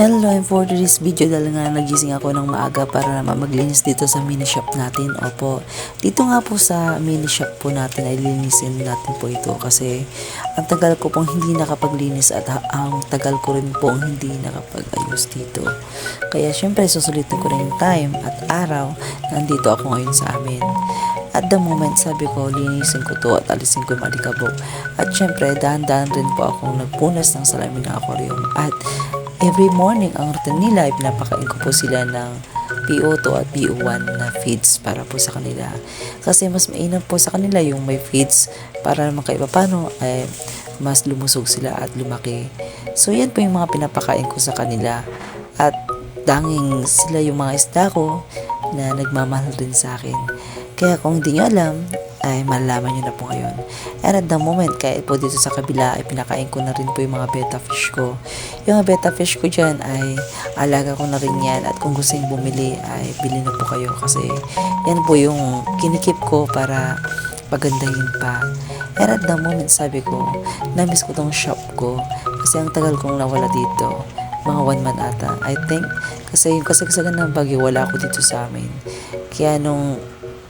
Hello, and for this video dahil nga nagising ako ng maaga para naman maglinis dito sa mini shop natin. Opo, dito nga po sa mini shop po natin ay linisin natin po ito kasi ang tagal ko pong hindi nakapaglinis at ang tagal ko rin pong hindi nakapag-ayos dito. Kaya syempre susulitin ko rin yung time at araw na nandito ako ngayon sa amin. At the moment, sabi ko, linisin ko to at alisin ko yung malikabok. At syempre, dahan-dahan rin po akong nagpunas ng salamin ng aquarium. At every morning, ang routine nila ay pinapakain ko po sila ng PO2 at PO1 na feeds para po sa kanila. Kasi mas mainam po sa kanila yung may feeds para naman kahit paano ay mas lumusog sila at lumaki. So yan po yung mga pinapakain ko sa kanila. At danging sila yung mga isda ko na nagmamahal din sa akin. Kaya kung hindi nyo alam, ay malalaman nyo na po ngayon. And at the moment, kahit po dito sa kabila, ay pinakain ko na rin po yung mga betta fish ko. Yung mga betta fish ko dyan ay alaga ko na rin yan. At kung gusto yung bumili, ay bili na po kayo. Kasi yan po yung kinikip ko para pagandahin pa. And at the moment, sabi ko, namiss ko tong shop ko. Kasi ang tagal kong nawala dito. Mga 1 month ata. I think, kasi yung kasagsagan ng bagyo, wala ako dito sa amin. Kaya nung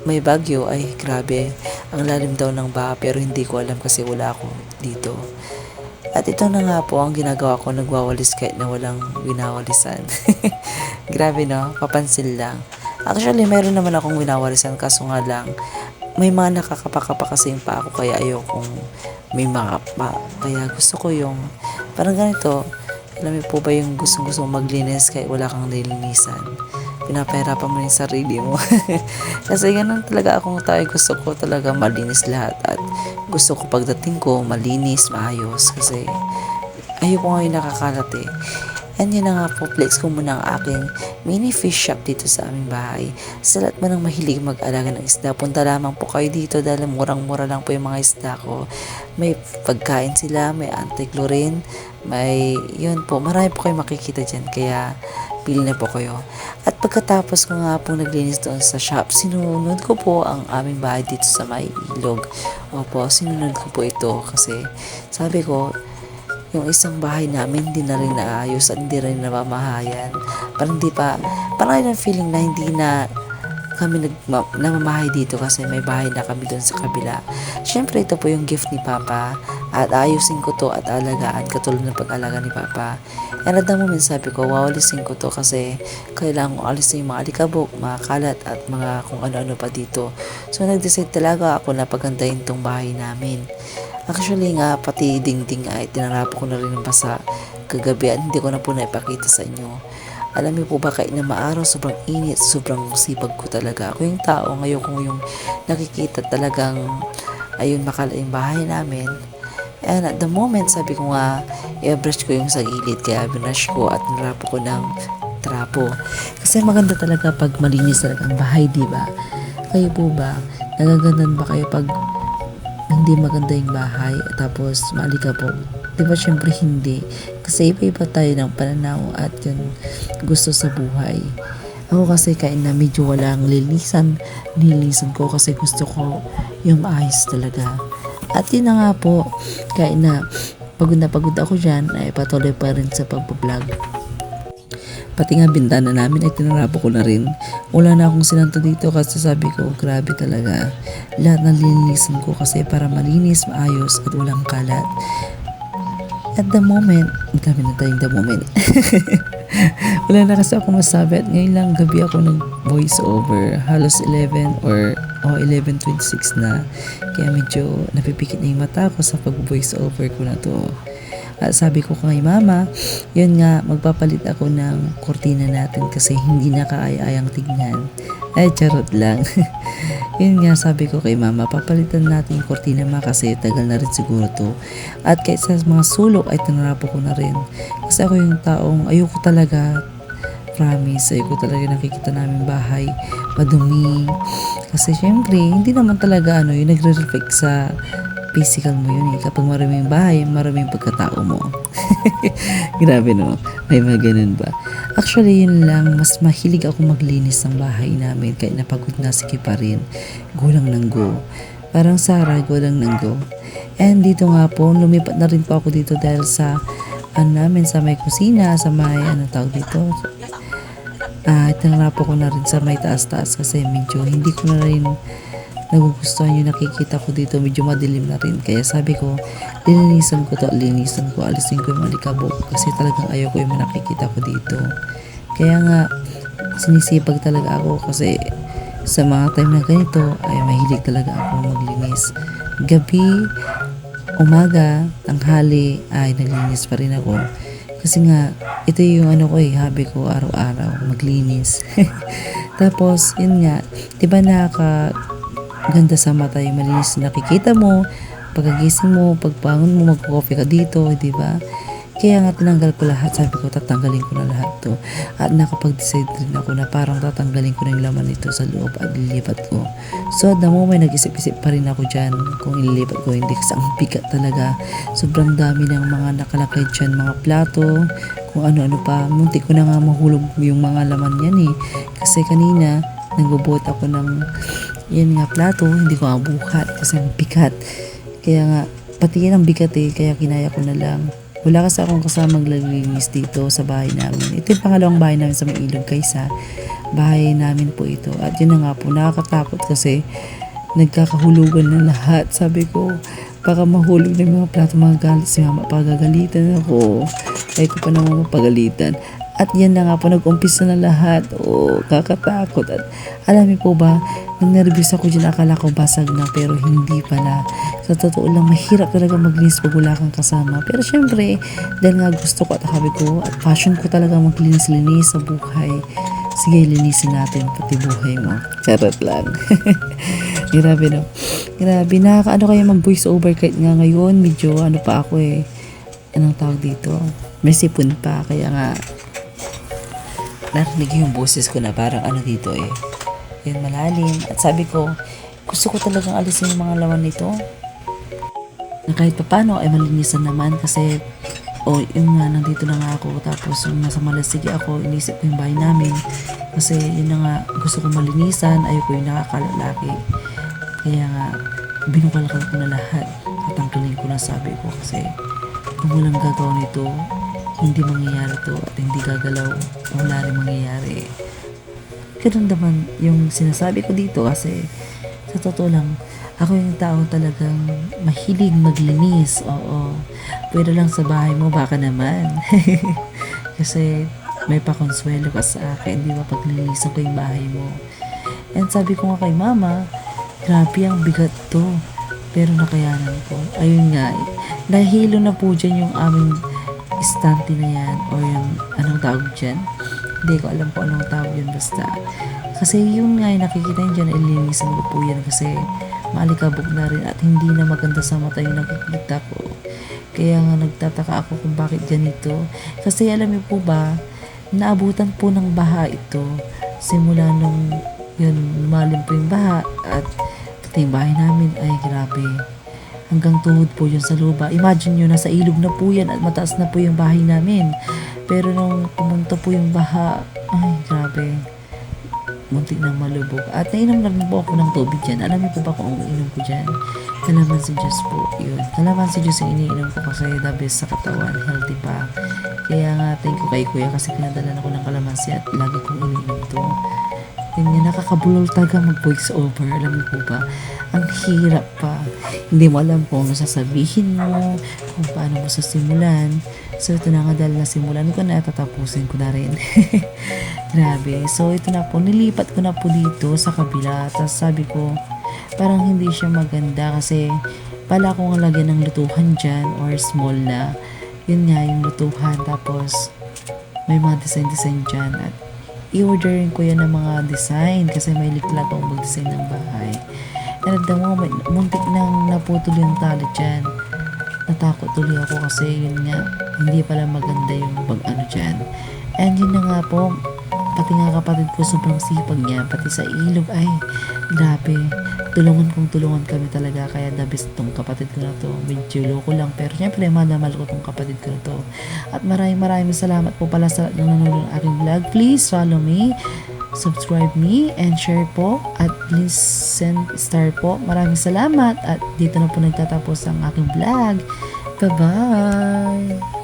may bagyo, ay grabe, ang lalim daw ng baha pero hindi ko alam kasi wala ako dito. At ito na nga po ang ginagawa ko, nagwawalis kahit na walang winawalisan. Grabe no, papansin lang. Actually, meron naman akong winawalisan kaso nga lang, may mga nakakapakapa kasi yung pa ako kaya ayokong may makapa. Kaya gusto ko yung, parang ganito, alam mo po ba yung gustong maglinis kahit wala kang nilinisan? Pinapahirapan mo yung sarili mo. Kasi ganun talaga akong tayo. Gusto ko talaga malinis lahat. At gusto ko pagdating ko, malinis, maayos. Kasi ayoko nga yung nakakalat eh. And yun na nga po, flex ko muna ang aking mini fish shop dito sa aming bahay. Sa lahat man ng mahilig mag-alaga ng isda, punta lamang po kayo dito dahil murang-mura lang po yung mga isda ko. May pagkain sila, may anti-chlorine, may yun po, marami po kayo makikita dyan. Kaya pili na po kayo. At pagkatapos ko nga po naglinis doon sa shop, sinunod ko po ang aming bahay dito sa may ilog. Opo, sinunod ko po ito kasi sabi ko, yung isang bahay namin hindi na rin naayos at hindi rin namamahayan. Parang yung feeling na hindi na kami namamahay dito kasi may bahay na kami doon sa kabila. Syempre ito po yung gift ni Papa at ayusin ko to at alagaan katulad ng pag-alaga ni Papa. And at the moment sabi ko, wawalisin ko to kasi kailangan ko alisin yung mga alikabok, mga kalat at mga kung ano-ano pa dito. So nag-decide talaga ako na pagandahin tong bahay namin. Actually nga, pati dingding ay tinarapo ko na rin ng basa kagabi at hindi ko na po naipakita sa inyo. Alam niyo po ba kahit na maaraw, sobrang init, sobrang sipag ko talaga. Ako yung tao, ngayon kung yung nakikita talagang ayun makala yung bahay namin. And at the moment, sabi ko nga, i-brush ko yung sa gilid, kaya binush ko at narapo ko ng trapo. Kasi maganda talaga pag malinis talaga ang bahay, di ba? Kayo po ba? Nagagandan ba kayo pag hindi maganda yung bahay tapos maalikabok? Di ba syempre hindi, kasi iba-iba tayo ng pananaw at yun gusto sa buhay. Ako kasi kahit na medyo walang nilinisan ko kasi gusto ko yung maayos talaga. At yun na nga po, kahit na pagod ako dyan ay patuloy pa rin sa pagbablog. Pati nga bintana namin ay tinarapo ko na rin. Wala na akong sinanto dito kasi sabi ko, grabe talaga. Lahat ng linisan ko kasi para malinis, maayos at walang kalat. At the moment, dami na tayong the moment. Wala na kasi ako masabi at ngayon lang gabi ako nag voice over. Halos 11 or 11:26 na. Kaya medyo napipikit na yung mata ko sa pag-voice over ko na to. At sabi ko kay Mama, yun nga, magpapalit ako ng kortina natin kasi hindi na kaaya-ayang tignan. Ay, charot lang. Yun nga, sabi ko kay Mama, papalitan natin yung kortina ma kasi tagal na rin siguro to. At kahit sa mga sulok ay tinarapo ko na rin. Kasi ako yung taong ayoko talaga, promise, ayoko talaga nakikita namin bahay madumi. Kasi syempre, hindi naman talaga yung nagre-reflect sa physical mo yun eh. Kapag maraming bahay, maraming pagkatao mo. Grabe no? May mga ganun ba? Actually, yun lang. Mas mahilig ako maglinis ng bahay namin. Kahit napagod na, sige pa rin. Go lang ng go. Parang Sarah, go lang ng go. And dito nga po, lumipat na rin po ako dito dahil sa namin sa may kusina, sa may ano tawag dito. Itinrapo ko na rin sa may taas-taas kasi medyo hindi ko na rin nagugustuhan yung nakikita ko dito, medyo madilim na rin. Kaya sabi ko, linisan ko, alisin ko yung malikabok kasi talagang ayoko yung nakikita ko dito. Kaya nga, sinisipag talaga ako kasi sa mga time na ganito ay mahilig talaga ako maglinis. Gabi, umaga, tanghali ay naglinis pa rin ako. Kasi nga, ito yung hobby ko araw-araw, maglinis. Tapos, yun nga, diba ganda sa mata yung malinis na nakikita mo, pagkagising mo, pagbangon mo, mag-coffee ka dito, di ba? Kaya nga tinanggal ko lahat, sabi ko tatanggalin ko na lahat to. At nakapag-decide rin ako na parang tatanggalin ko na yung laman nito sa loob at lilipat ko. So at the moment, nag-isip-isip pa rin ako dyan kung ililipat ko, hindi kasi ang bigat talaga. Sobrang dami ng mga nakalakay dyan, mga plato, kung ano-ano pa. Muntik ko na nga mahulog yung mga laman yan eh. Kasi kanina, nagbubuhat ako ng yan nga plato, hindi ko mabuhat kasi ang bigat. Kaya nga, pati yan ang bigat eh, kaya kinaya ko na lang. Wala kasi akong kasamang maglilinis dito sa bahay namin. Ito yung pangalawang bahay namin sa may ilog kaysa bahay namin po ito. At yun na nga po, nakakatakot kasi nagkakahulugan na lahat. Sabi ko, baka mahulog na yung mga plato, mga galit si mama, pagagalitan ako. Kaya ko pa naman mapagalitan. At yan na nga po, nag-umpisa na lahat. Kakatakot. At alam niyo po ba, nang nervous ako dyan, akala ko basag na, pero hindi pala. Sa totoo lang, mahirap talaga maglinis pag wala kang kasama. Pero syempre, dahil nga gusto ko at habi ko, at passion ko talaga maglinis-linis sa buhay. Sige, linisin natin pati buhay mo. Charot lang. Grabe no. Grabe, nakakaano kaya mag-voice over kahit nga ngayon, medyo pa ako eh. Anong tawag dito? May sipon pa, kaya nga narinig yung boses ko na parang dito eh. Yun, malalim. At sabi ko, gusto ko talagang alisin yung mga laman nito. Na kahit pa paano ay malinisan naman kasi yun nga, nandito na nga ako. Tapos yung nasa Malasigi ako, inisip ko yung bahay namin. Kasi yun na nga, gusto ko malinisan. Ayoko yung nakakalalaki. Kaya nga, binukalakal ko na lahat. Tatanggalin ko na, sabi ko. Kasi kung walang gagawa nito, hindi mangyayari to at hindi gagalaw, wala rin mangyayari. Ganun naman yung sinasabi ko dito kasi sa totoo lang, ako yung tao talagang mahilig maglinis. Oo, pwede lang sa bahay mo, baka naman. Kasi may pakonsuelo ka sa akin, di ba, paglilisan ko yung bahay mo. And sabi ko nga kay mama, grabe ang bigat to, pero nakayanan ko. Ayun nga, nahilo na po dyan yung aming istante na yan, or yung anong tawag dyan, hindi ko alam po anong tawag yun, basta kasi yung nga nakikita nyo dyan, ilinisan ko po yan kasi maalikabok na rin at hindi na maganda sa mata yung nakikita ko. Kaya nga nagtataka ako kung bakit ganito, kasi alam niyo po ba, naabutan po ng baha ito simula nung yun, lumalim po yung baha at pati yung bahay namin ay grabe, hanggang tuhod po yun sa lupa. Imagine nyo, nasa ilog na po yan at mataas na po yung bahay namin. Pero nung pumunta po yung baha, ay grabe, muntik na malubog. At nainom na rin po ako ng tubig dyan. Alam niyo po ba kung ang inom ko dyan? Kalamansi juice po. Yun. Kalamansi juice yung iniinom ko kasi the best sa katawan. Healthy pa. Kaya nga, thank you kay kuya kasi pinadalan ako ng kalamansi at lagi kong iniinom to. Yun nga, nakakabulol talaga mag-voice over. Alam niyo po ba? Ang hirap pa. Hindi mo alam kung ano sasabihin mo, kung paano mo sasimulan. So, ito na nga, dahil nasimulan ko na, tatapusin ko na rin. Grabe. So, ito na po. Nilipat ko na po dito sa kabila. Tapos sabi ko, parang hindi siya maganda kasi pala kong lagyan ng lutuhan dyan or small na. Yun nga, yung lutuhan. Tapos, may mga design-design dyan. At i-orderin ko yan ng mga design kasi may likla akong mag-design ng bahay. And at the moment, muntik nang naputol yung tali dyan. Natakot tuloy ako kasi yun nga, hindi pala maganda yung pag-ano dyan. And yun na nga po, pati nga kapatid ko sobrang sipag niya, pati sa ilog, ay grabe, tulungan kami talaga, kaya the best tong kapatid ko na to. Medyo loko lang, pero syempre mahal ko tong kapatid ko na to. At maraming salamat po pala sa nanonood ng aking vlog. Please follow me, subscribe me, and share po, at please send star po. Maraming salamat, at dito na po nagtatapos ang aking vlog. Bye bye.